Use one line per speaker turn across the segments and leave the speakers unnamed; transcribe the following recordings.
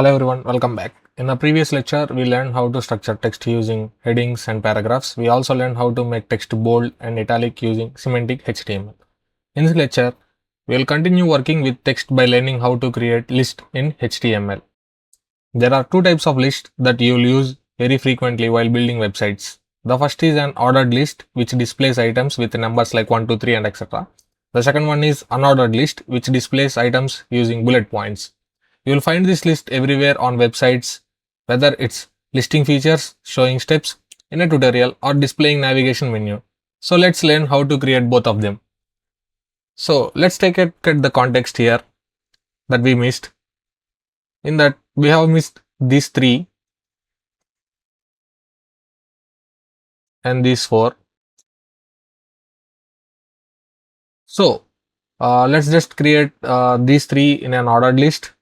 Hello everyone, welcome back. In the previous lecture, we learned how to structure text using headings and paragraphs. We also learned how to make text bold and italic using semantic HTML. In this lecture, we will continue working with text by learning how to create lists in HTML. There are two types of lists that you will use very frequently while building websites. The first is an ordered list, which displays items with numbers like 1, 2, 3, and etc. The second one is unordered list, which displays items using bullet points. You will find this list everywhere on websites, whether it's listing features, showing steps in a tutorial, or displaying navigation menu. So let's learn how to create both of them. So let's take a look at the context here that we missed. In that we have missed these three and these four. So let's just create these three in an ordered list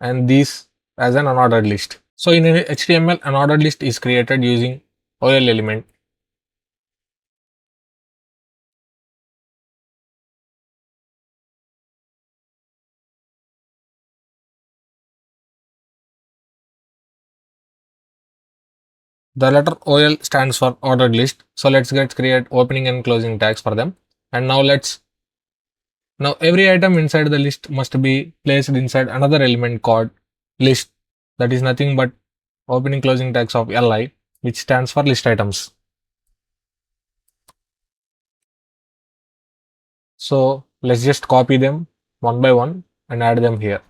and these as an unordered list. So in HTML, an ordered list is created using OL element. The letter OL stands for ordered list. So let's get create opening and closing tags for them. And now every item inside the list must be placed inside another element called list. That is nothing but opening closing tags of LI, which stands for list items. So let's just copy them one by one and add them here.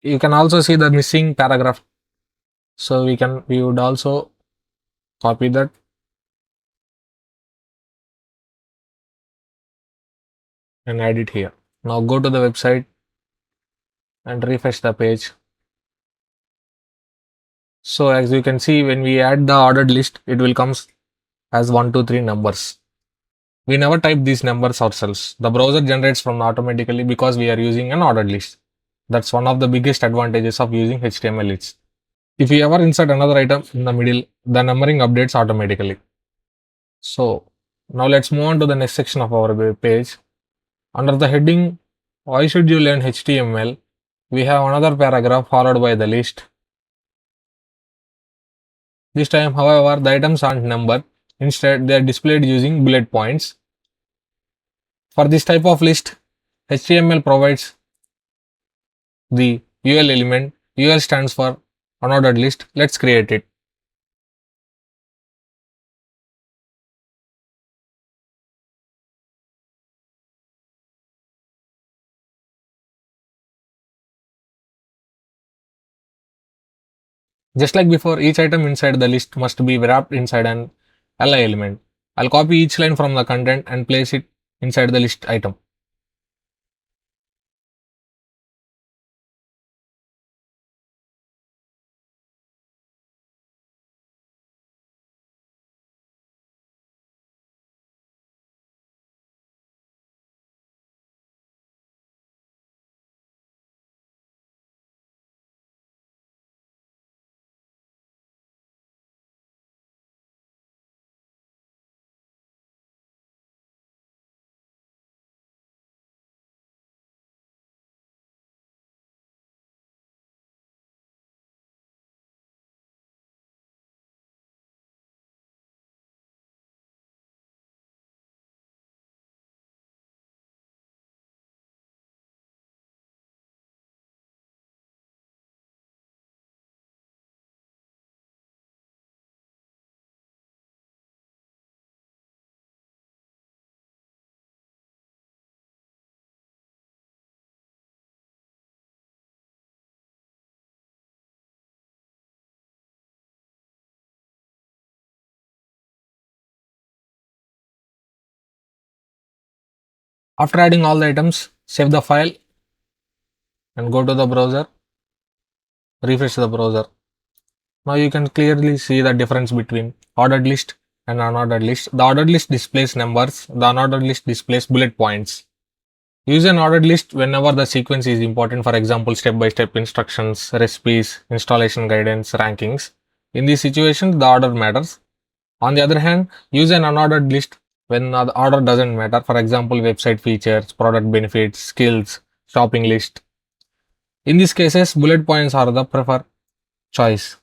You can also see the missing paragraph. So we would also copy that and add it here. Now go to the website and refresh the page. So as you can see, when we add the ordered list, it will come as 1, 2, 3 numbers. We never type these numbers ourselves. The browser generates from automatically because we are using an ordered list. That's one of the biggest advantages of using HTML lists. If you ever insert another item in the middle, the numbering updates automatically. So now let's move on to the next section of our web page. Under the heading, why should you learn HTML? We have another paragraph followed by the list. This time, however, the items aren't numbered. Instead, they are displayed using bullet points. For this type of list, HTML provides the UL element. UL stands for unordered list. Let's create it. Just like before, each item inside the list must be wrapped inside an li element. I'll copy each line from the content and place it inside the list item. After adding all the items, save the file and go to the browser, refresh the browser. Now you can clearly see the difference between ordered list and unordered list. The ordered list displays numbers, the unordered list displays bullet points. Use an ordered list whenever the sequence is important, for example, step-by-step instructions, recipes, installation guidance, rankings. In these situations, the order matters. On the other hand, use an unordered list when the order doesn't matter, for example, website features, product benefits, skills, shopping list. In these cases, bullet points are the preferred choice.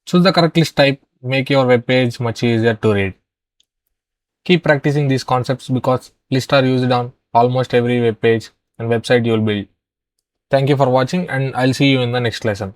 Choose the correct list type, make your web page much easier to read. Keep practicing these concepts because lists are used on almost every web page and website you will build. Thank you for watching, and I'll see you in the next lesson.